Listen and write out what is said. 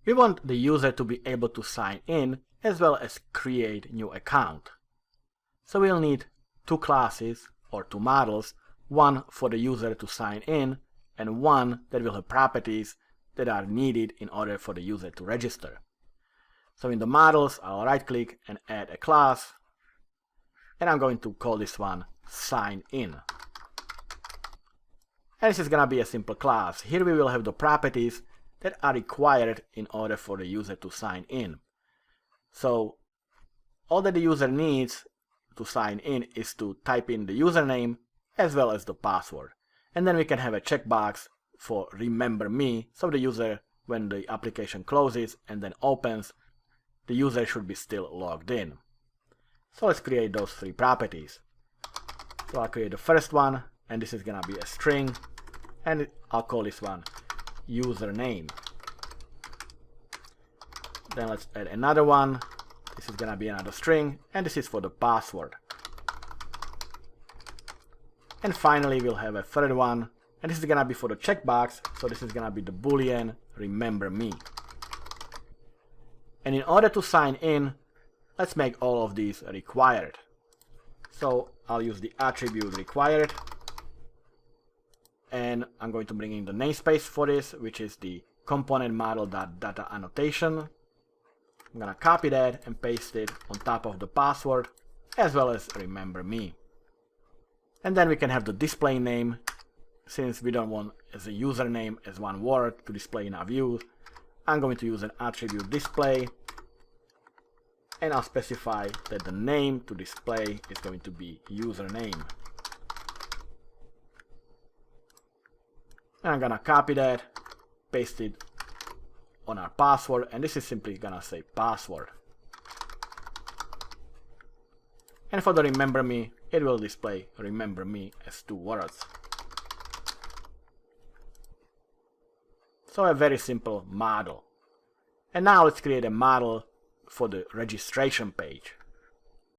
We want the user to be able to sign in as well as create new account. So we'll need two classes or two models, one for the user to sign in and one that will have properties that are needed in order for the user to register. So in the models, I'll right click and add a class, and I'm going to call this one sign in. And this is going to be a simple class. Here we will have the properties that are required in order for the user to sign in. So all that the user needs to sign in is to type in the username as well as the password. And then we can have a checkbox for remember me, so the user, when the application closes and then opens, the user should be still logged in. So let's create those three properties. So I'll create the first one, and this is gonna be a string, and I'll call this one username. Then let's add another one. This is gonna be another string, and this is for the password. And finally we'll have a third one, and this is gonna be for the checkbox, so this is gonna be the boolean remember me. And in order to sign in, let's make all of these required. So I'll use the attribute required, and I'm going to bring in the namespace for this, which is the component model.data annotation. I'm gonna copy that and paste it on top of the password as well as remember me. And then we can have the display name, since we don't want as a username as one word to display in our view. I'm going to use an attribute display, and I'll specify that the name to display is going to be username. And I'm gonna copy that, paste it on our password, and this is simply gonna say password. And for the remember me, it will display remember me as two words. So a very simple model. And now let's create a model for the registration page.